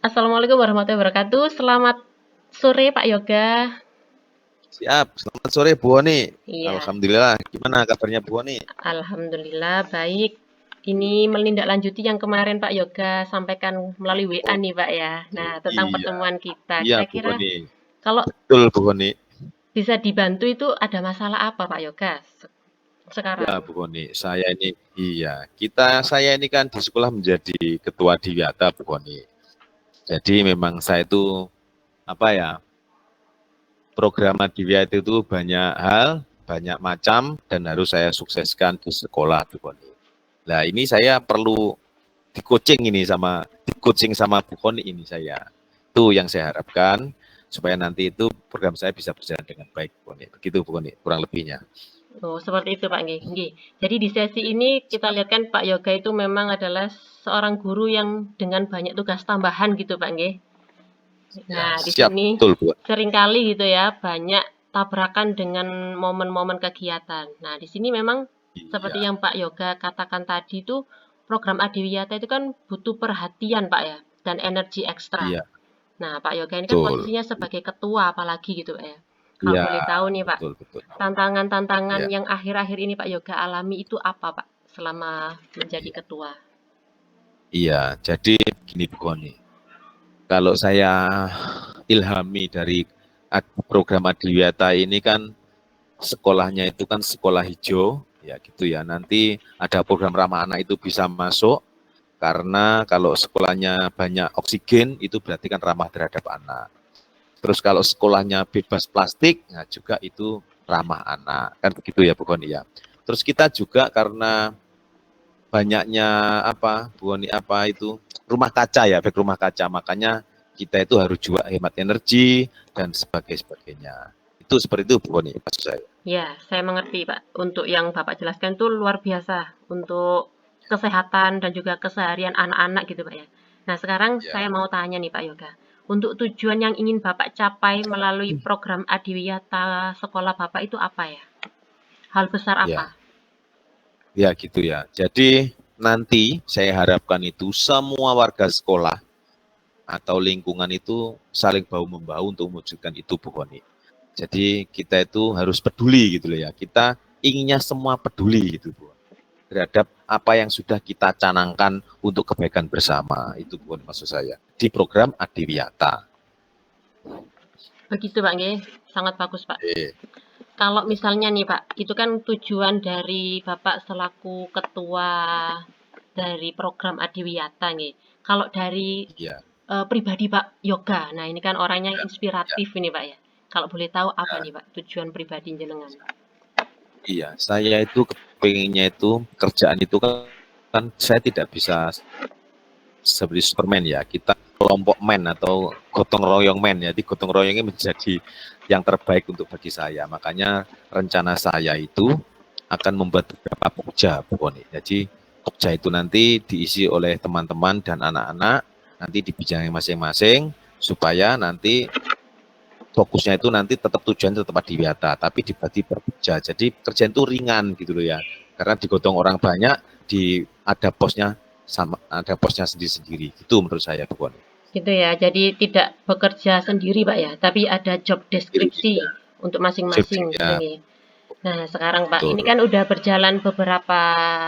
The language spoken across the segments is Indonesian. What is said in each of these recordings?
Assalamualaikum warahmatullahi wabarakatuh. Selamat sore Pak Yoga. Siap, selamat sore Bu Oni. Iya, Alhamdulillah, gimana kabarnya Bu Oni? alhamdulillah baik. Ini menindaklanjuti yang kemarin Pak Yoga sampaikan melalui WA Oh, nih Pak ya. Nah, tentang iya, pertemuan kita. iya Bu Kira-kira Oni. kalau Betul Bu Oni. bisa dibantu itu ada masalah apa Pak Yoga sekarang? Ya Bu Oni, saya ini kan di sekolah menjadi ketua Diwiata Bu Oni. Jadi memang saya itu apa ya, program Diwiata itu banyak hal, banyak macam dan harus saya sukseskan di sekolah Bu Oni. Nah, ini saya perlu di coaching sama Bu Koni ini saya. Itu yang saya harapkan supaya nanti itu program saya bisa berjalan dengan baik Bu Koni. Begitu Bu Koni, kurang lebihnya. Oh, seperti itu Pak Nggih. Nggih. Jadi di sesi ini kita lihat kan Pak Yoga itu memang adalah seorang guru yang dengan banyak tugas tambahan gitu Pak Nggih. Ya, Nah, di siap sini betul Bu. seringkali gitu ya, banyak tabrakan dengan momen-momen kegiatan. Nah, di sini memang seperti Iya, yang Pak Yoga katakan tadi itu, program Adiwiyata itu kan butuh perhatian, Pak ya, dan energi ekstra. iya, Nah, Pak Yoga ini kan betul. posisinya sebagai ketua apalagi gitu, Pak ya. Kalau Iya, boleh tahu nih, Pak, betul betul. tantangan-tantangan Ya, yang akhir-akhir ini Pak Yoga alami itu apa, Pak, selama menjadi iya. ketua? Iya, jadi gini Bu Koni. Kalau saya ilhami dari program Adiwiyata ini kan sekolahnya itu kan sekolah hijau, ya gitu ya. Nanti ada program ramah anak itu bisa masuk, karena kalau sekolahnya banyak oksigen, itu berarti kan ramah terhadap anak. Terus kalau sekolahnya bebas plastik, nah juga itu ramah anak. Kan begitu ya Bu Koni ya. Terus kita juga karena banyaknya Bu Koni itu, rumah kaca ya, efek rumah kaca. Makanya kita itu harus juga hemat energi dan sebagainya. Itu seperti itu Bu Koni, maksud saya. Ya, saya mengerti, Pak. Untuk yang Bapak jelaskan itu luar biasa untuk kesehatan dan juga keseharian anak-anak gitu, Pak ya. Nah, sekarang saya Ya, mau tanya nih, Pak Yoga. Untuk tujuan yang ingin Bapak capai melalui program Adiwiyata sekolah Bapak itu apa ya? Hal besar apa? ya. Ya gitu ya. Jadi nanti saya harapkan itu semua warga sekolah atau lingkungan itu saling bahu-membahu untuk mewujudkan itu Bu Koni. Jadi kita itu harus peduli gitu loh ya. Kita inginnya semua peduli gitu Bu, terhadap apa yang sudah kita canangkan untuk kebaikan bersama. Itu Bu Koni maksud saya. Di program Adiwiyata. Begitu, Pak nggih. Sangat bagus, Pak. Eh, Kalau misalnya nih, Pak, itu kan tujuan dari Bapak selaku ketua dari program Adiwiyata nih. Kalau dari iya, pribadi Pak Yoga. Nah, ini kan orangnya ya, ya, inspiratif ini Pak ya. Kalau boleh tahu apa ya. nih Pak tujuan pribadi jenengan? Iya, saya itu kepinginnya itu kerjaan itu kan saya tidak bisa seperti Superman ya, kita kelompok men atau gotong royong men ya, di gotong royongnya menjadi yang terbaik untuk bagi saya. Makanya rencana saya itu akan membuat beberapa pokja, Boni. Jadi pokja itu nanti diisi oleh teman-teman dan anak-anak, nanti di bidangnya masing-masing, supaya nanti fokusnya itu nanti tetap tujuan tetap adiwiyata, tapi dibagi per pokja. Jadi kerjaan itu ringan gitu loh ya, karena digotong orang banyak, ada posnya sama, ada posnya sendiri-sendiri. Itu menurut saya, Bu Koni. Gitu ya. Jadi tidak bekerja sendiri Pak ya, tapi ada job Diri deskripsi ya, untuk masing-masing gitu ya, nih. Nah, sekarang Pak, ini betul. kan udah berjalan beberapa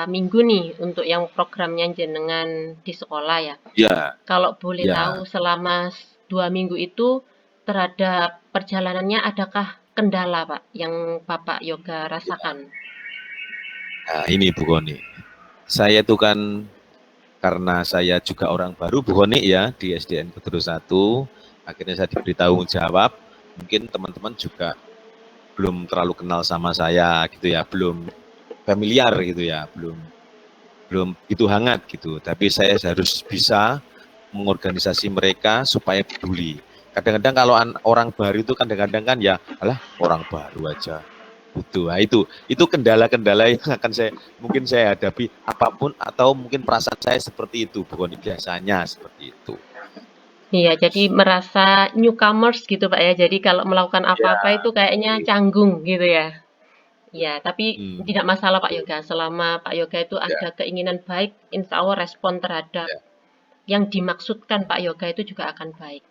minggu nih untuk yang programnya jenengan di sekolah ya. Ya, Kalau boleh tahu ya. selama 2 minggu itu terhadap perjalanannya adakah kendala Pak yang Bapak Yoga rasakan? Nah, ini Bu Koni. Saya itu kan karena saya juga orang baru Bu Koni ya di SDN Kudus 1, akhirnya saya diberi tanggung jawab. Mungkin teman-teman juga belum terlalu kenal sama saya gitu ya, belum familiar gitu ya, belum belum itu hangat gitu. Tapi saya harus bisa mengorganisasi mereka supaya peduli. Kadang-kadang kalau orang baru itu kadang-kadang kan ya, alah orang baru aja. Gitu. Nah, itu kendala-kendala yang akan mungkin saya hadapi apapun atau mungkin perasaan saya seperti itu, bukan biasanya seperti itu. Iya, jadi merasa newcomers gitu Pak ya. Jadi kalau melakukan apa-apa Ya, itu kayaknya canggung gitu ya. Iya, tapi hmm, tidak masalah Pak betul. Yoga. Selama Pak Yoga itu Ya, ada keinginan baik, insya Allah respon terhadap ya, yang dimaksudkan Pak Yoga itu juga akan baik.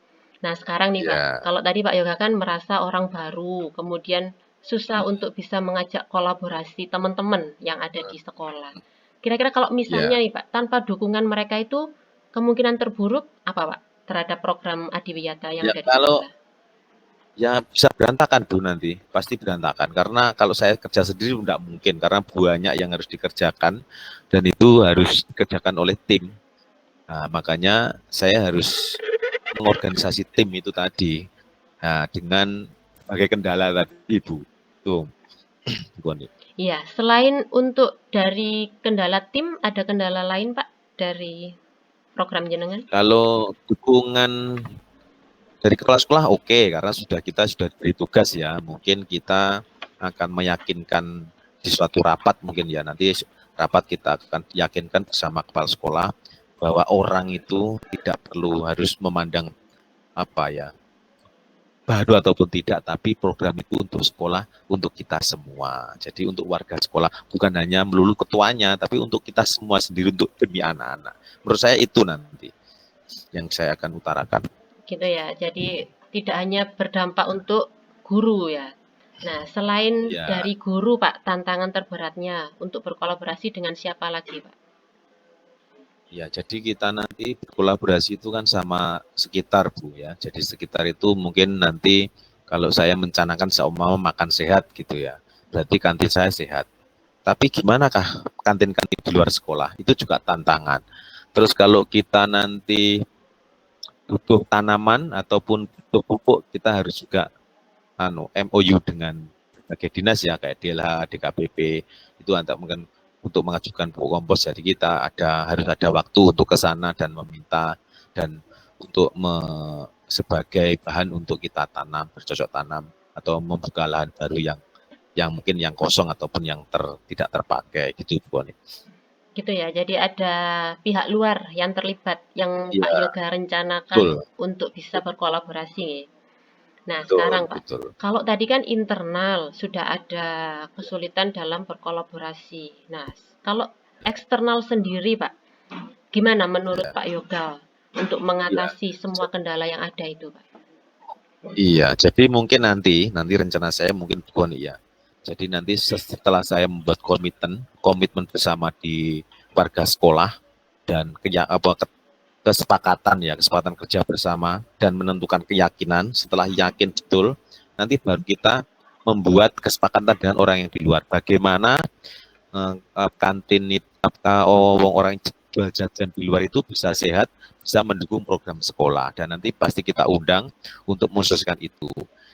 Nah, sekarang nih Pak, Ya, kalau tadi Pak Yoga kan merasa orang baru, kemudian susah untuk bisa mengajak kolaborasi teman-teman yang ada di sekolah. Kira-kira kalau misalnya ya. nih Pak, tanpa dukungan mereka itu kemungkinan terburuk apa Pak terhadap program Adiwiyata yang Ya ada di kalau sekolah? ya bisa berantakan Bu nanti, pasti berantakan. Karena kalau saya kerja sendiri tidak mungkin, karena banyak yang harus dikerjakan dan itu harus dikerjakan oleh tim. Nah, makanya saya harus mengorganisasi tim itu tadi. Nah, dengan sebagai kendala tadi Bu. Tuh, Bu Koni. Iya, selain untuk dari kendala tim, ada kendala lain Pak dari program jenengan? Kalau dukungan dari kepala sekolah oke, karena kita sudah diberi tugas ya. Mungkin kita akan meyakinkan di suatu rapat mungkin ya. Nanti rapat kita akan yakinkan bersama kepala sekolah bahwa orang itu tidak perlu harus memandang apa ya, baru ataupun tidak, tapi program itu untuk sekolah, untuk kita semua. Jadi untuk warga sekolah, bukan hanya melulu ketuanya, tapi untuk kita semua sendiri, untuk demi anak-anak. Menurut saya itu nanti yang saya akan utarakan. Gitu ya. Jadi tidak hanya berdampak untuk guru ya. Nah, selain Ya, dari guru Pak, tantangan terberatnya untuk berkolaborasi dengan siapa lagi Pak? ya, jadi kita nanti berkolaborasi itu kan sama sekitar Bu ya. Jadi sekitar itu mungkin nanti kalau saya mencanangkan seumpama makan sehat gitu ya, berarti kantin saya sehat. Tapi gimana kah kantin-kantin di luar sekolah? Itu juga tantangan. Terus kalau kita nanti butuh tanaman ataupun butuh pupuk, kita harus juga MOU dengan berbagai dinas ya, kayak DLH, DKPP, itu untuk mungkin untuk mengajukan pupuk kompos. Jadi kita harus ada waktu untuk ke sana dan meminta, dan untuk sebagai bahan untuk kita tanam, bercocok tanam atau membuka lahan baru yang mungkin yang kosong ataupun yang tidak terpakai gitu Bu. Gitu ya. Jadi ada pihak luar yang terlibat yang Pak Iya, Yoga rencanakan betul, untuk bisa berkolaborasi. Nah, betul, sekarang Pak, betul. kalau tadi kan internal sudah ada kesulitan dalam berkolaborasi. Nah, kalau eksternal sendiri Pak, gimana menurut Ya, Pak Yoga untuk ya. mengatasi semua kendala yang ada itu Pak? Iya, jadi mungkin nanti rencana saya mungkin bukan iya. Jadi nanti setelah saya membuat komitmen bersama di warga sekolah dan kesepakatan kerja bersama dan menentukan keyakinan. Setelah yakin betul, nanti baru kita membuat kesepakatan dengan orang yang di luar. Bagaimana kantin itu, orang jual jajan di luar itu bisa sehat, bisa mendukung program sekolah, dan nanti pasti kita undang untuk mensukseskan itu.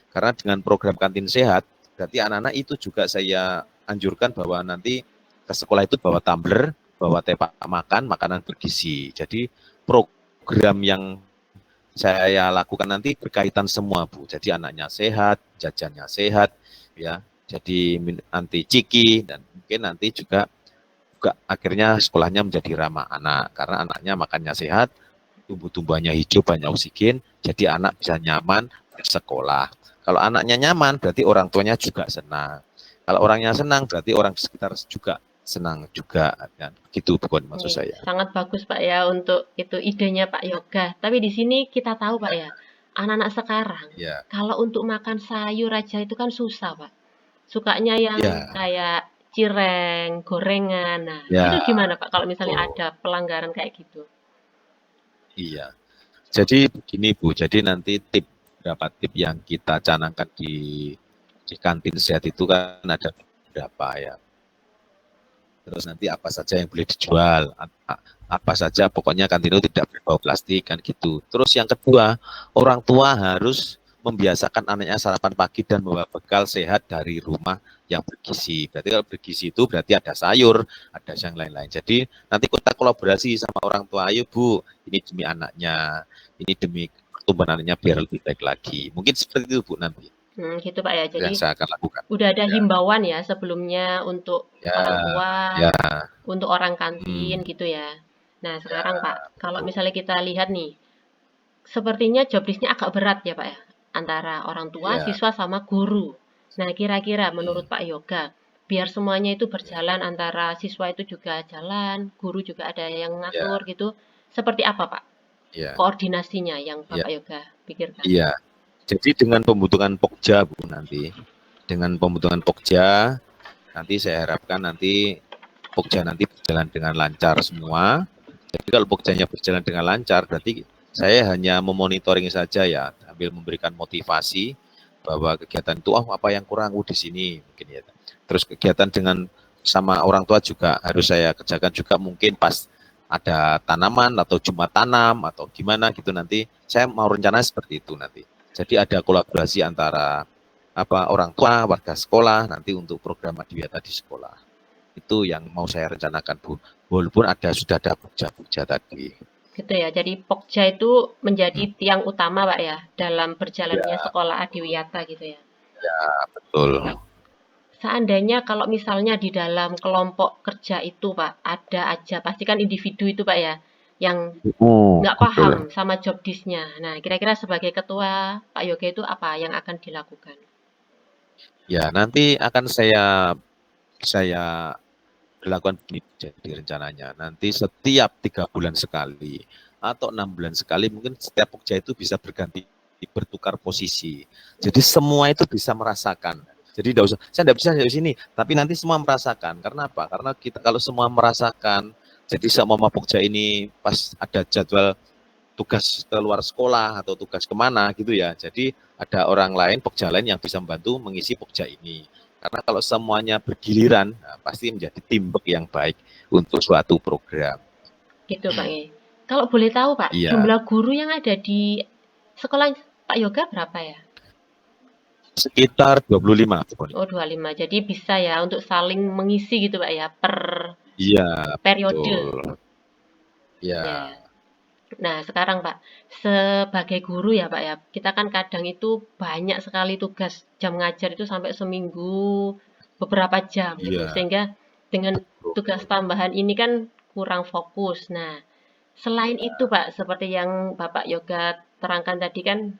Karena dengan program kantin sehat, berarti anak-anak itu juga saya anjurkan bahwa nanti ke sekolah itu bawa tumbler, bawa tepak makan, makanan bergizi. Jadi program yang saya lakukan nanti berkaitan semua Bu. Jadi anaknya sehat, jajannya sehat, ya. Jadi anti ciki, dan mungkin nanti juga akhirnya sekolahnya menjadi ramah anak karena anaknya makannya sehat, tumbuh-tumbuhannya hijau, banyak oksigen, jadi anak bisa nyaman bersekolah. Kalau anaknya nyaman, berarti orang tuanya juga senang. Kalau orangnya senang, berarti orang di sekitar juga senang juga. Kan? Gitu bukan maksud Oke, saya. sangat bagus Pak ya untuk itu idenya Pak Yoga. Tapi di sini kita tahu Pak ya, anak-anak sekarang Ya, kalau untuk makan sayur aja itu kan susah Pak. Sukanya yang ya, kayak cireng, gorengan. Nah, itu ya. gimana Pak kalau misalnya Oh, ada pelanggaran kayak gitu? iya. Jadi begini Bu, jadi nanti beberapa tip yang kita canangkan di kantin sehat itu kan ada beberapa ya. Terus nanti apa saja yang boleh dijual, apa saja, pokoknya kantin itu tidak berbau plastik kan gitu. Terus yang kedua, orang tua harus membiasakan anaknya sarapan pagi dan membawa bekal sehat dari rumah yang bergizi. Berarti kalau bergizi itu berarti ada sayur, ada yang lain-lain. Jadi nanti kita kolaborasi sama orang tua, ayo Bu, ini demi anaknya, ini demi pertumbuhan anaknya biar lebih baik lagi. Mungkin seperti itu Bu nanti Gitu Pak ya. Jadi yang saya akan lakukan. udah ada Ya, himbauan ya sebelumnya untuk ya, orang tua, ya, untuk orang kantin hmm, gitu ya. Nah, ya, sekarang Pak, kalau betul. misalnya kita lihat nih, sepertinya job list-nya agak berat ya Pak ya, antara orang tua, Ya. siswa, sama guru. Nah, kira-kira menurut Hmm. Pak Yoga, biar semuanya itu Ya, berjalan antara siswa itu juga jalan, guru juga ada yang ngatur ya. gitu, seperti apa Pak ya, koordinasinya yang ya, Bapak Yoga pikirkan? iya. Jadi dengan pembentukan Pokja Bu nanti, dengan pembentukan Pokja nanti saya harapkan nanti Pokja nanti berjalan dengan lancar semua. Jadi kalau Pokjanya berjalan dengan lancar, berarti saya hanya memonitoring saja ya, sambil memberikan motivasi bahwa kegiatan itu apa yang kurang di sini mungkin ya. Terus kegiatan dengan sama orang tua juga harus saya kerjakan juga mungkin pas ada tanaman atau cuma tanam atau gimana gitu nanti saya mau rencana seperti itu nanti. Jadi ada kolaborasi antara orang tua, warga sekolah nanti untuk program Adiwiyata di sekolah. Itu yang mau saya rencanakan Bu. Walaupun sudah ada Pokja tadi. Gitu ya. Jadi Pokja itu menjadi tiang utama Pak ya dalam berjalannya Ya, sekolah Adiwiyata gitu ya. betul. Seandainya kalau misalnya di dalam kelompok kerja itu Pak, ada aja, pasti kan individu itu Pak ya, yang nggak paham Betul. sama job desk-nya. Nah, kira-kira sebagai ketua Pak Yoga itu apa yang akan dilakukan? Ya, nanti akan saya lakukan begini jadi rencananya. Nanti setiap 3 bulan sekali atau 6 bulan sekali mungkin setiap Pokja itu bisa berganti bertukar posisi. Jadi semua itu bisa merasakan. Jadi tidak usah, saya tidak bisa di sini, tapi nanti semua merasakan. Karena apa? Karena kita kalau semua merasakan, jadi sama Pokja ini pas ada jadwal tugas keluar sekolah atau tugas kemana gitu ya. Jadi ada orang lain, Pokja lain yang bisa membantu mengisi Pokja ini. Karena kalau semuanya bergiliran, nah, pasti menjadi teamwork yang baik untuk suatu program. Gitu Pak ya. Kalau boleh tahu Pak, Iya, jumlah guru yang ada di sekolah Pak Yoga berapa ya? sekitar 25. Oh, 25. Jadi bisa ya untuk saling mengisi gitu Pak ya per Iya, periode. betul. Ya. Ya, Nah, sekarang Pak, sebagai guru ya Pak ya, kita kan kadang itu banyak sekali tugas jam ngajar itu sampai seminggu beberapa jam gitu. iya, Sehingga dengan tugas betul. tambahan ini kan kurang fokus. Nah, selain itu Pak, seperti yang Bapak Yoga terangkan tadi kan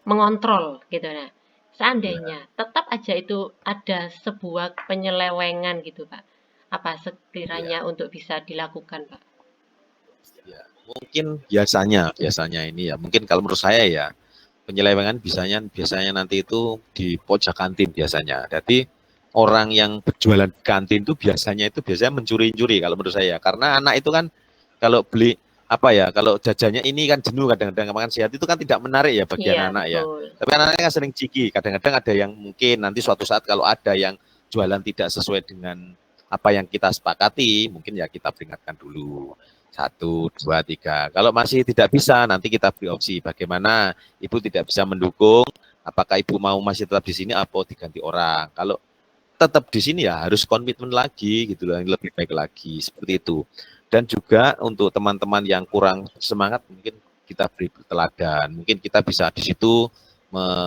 mengontrol gitu. Nah, seandainya Ya, tetap aja itu ada sebuah penyelewengan gitu Pak. Apa sekiranya ya, untuk bisa dilakukan Pak? ya. Mungkin biasanya ini ya, mungkin kalau menurut saya ya, penyelewengan biasanya nanti itu di pojok kantin biasanya. Jadi orang yang berjualan di kantin itu biasanya mencuri-curi kalau menurut saya. Karena anak itu kan kalau beli kalau jajannya ini kan jenuh kadang-kadang makan sehat itu kan tidak menarik ya bagi Iya, anak-anak ya. betul. Tapi anak-anak kan sering ciki. Kadang-kadang ada yang mungkin nanti suatu saat kalau ada yang jualan tidak sesuai dengan apa yang kita sepakati, mungkin ya kita peringatkan dulu. 1, 2, 3. Kalau masih tidak bisa, nanti kita beri opsi bagaimana ibu tidak bisa mendukung, apakah ibu mau masih tetap di sini atau diganti orang. Kalau tetap di sini ya harus komitmen lagi gitu loh, yang lebih baik lagi seperti itu. Dan juga untuk teman-teman yang kurang semangat mungkin kita beri teladan. Mungkin kita bisa di situ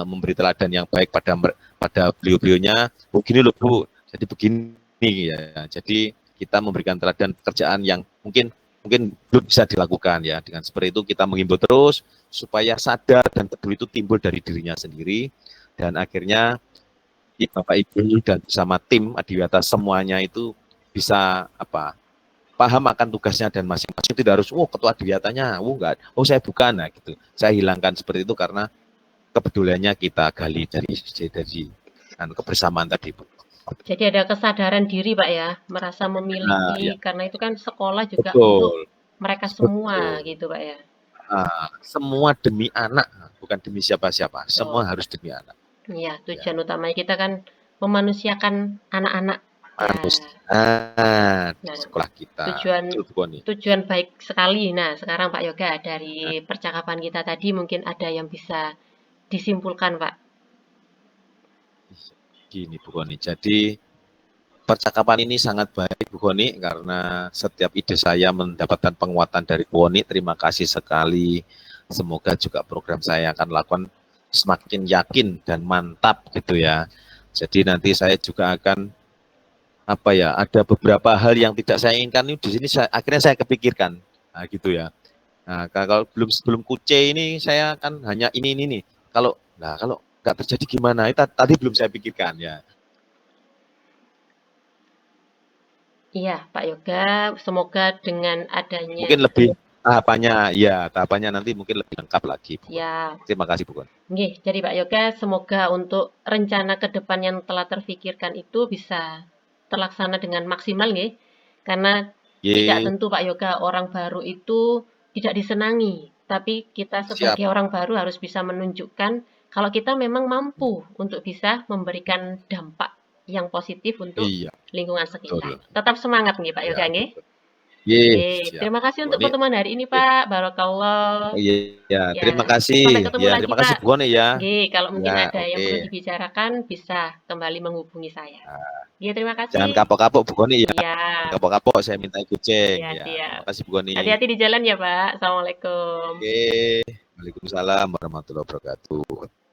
memberi teladan yang baik pada beliau-beliaunya. Begini loh Bu, jadi begini ya. Jadi kita memberikan teladan pekerjaan yang mungkin mungkin belum bisa dilakukan ya. Dengan seperti itu kita menghimbau terus supaya sadar dan peduli itu timbul dari dirinya sendiri dan akhirnya Bapak Ibu dan bersama tim Adiwiyata semuanya itu bisa paham akan tugasnya dan masing-masing tidak harus ketua Adiwiyatanya enggak saya bukan gitu saya hilangkan seperti itu karena kepeduliannya kita gali dari kebersamaan tadi Bu. Jadi ada kesadaran diri, Pak ya, merasa Nah, memiliki, ya karena itu kan sekolah juga untuk betul mereka semua betul gitu, Pak ya. semua demi anak bukan demi siapa-siapa semua Oh, harus demi anak iya, ya tujuan utamanya kita kan memanusiakan anak-anak. Ya, manusia di nah, sekolah kita tujuan betul Bu Koni. tujuan baik sekali. Nah, sekarang Pak Yoga dari percakapan kita tadi mungkin ada yang bisa disimpulkan, Pak. Gini Bu Koni, jadi percakapan ini sangat baik Bu Koni karena setiap ide saya mendapatkan penguatan dari Bu Koni. Terima kasih sekali. Semoga juga program saya akan lakukan semakin yakin dan mantap gitu ya. Jadi nanti saya juga akan ada beberapa hal yang tidak saya inginkan ini di sini akhirnya saya kepikirkan. Nah, gitu ya. Nah, kalau sebelum kuce ini saya kan hanya ini nih. Kalau nggak terjadi gimana? Itu tadi belum saya pikirkan ya. Iya, Pak Yoga, semoga dengan adanya Mungkin lebih tahapannya nanti mungkin lebih lengkap lagi, Bu Goni. Siap. Terima kasih, Bu Goni. Nggih, jadi Pak Yoga, semoga untuk rencana ke depan yang telah terfikirkan itu bisa terlaksana dengan maksimal nggih. Karena tidak Ye, tentu Pak Yoga orang baru itu tidak disenangi, tapi kita siap. sebagai orang baru harus bisa menunjukkan kalau kita memang mampu untuk bisa memberikan dampak yang positif untuk Iya, lingkungan sekitar. betul. Tetap semangat nggih Pak Ya, Yoga nggih. betul. Ye, Oke, siap. terima kasih Bu untuk Goni. pertemuan hari ini Pak. Barakallah. Iya, ya, terima Ya, kasih. sampai ketemu Ya, lagi terima kasih Pak. Bu Goni ya. Oke, kalau Ya, mungkin ada oke. yang perlu dibicarakan bisa kembali menghubungi saya. Oke, terima Jangan kasih. kapok-kapok Bu Goni ya. Iya, Kapok-kapok saya minta kucing iya ya. Terima siap. kasih Bu Goni. Hati-hati di jalan ya Pak. Assalamualaikum. Oke. Waalaikumsalam warahmatullahi wabarakatuh.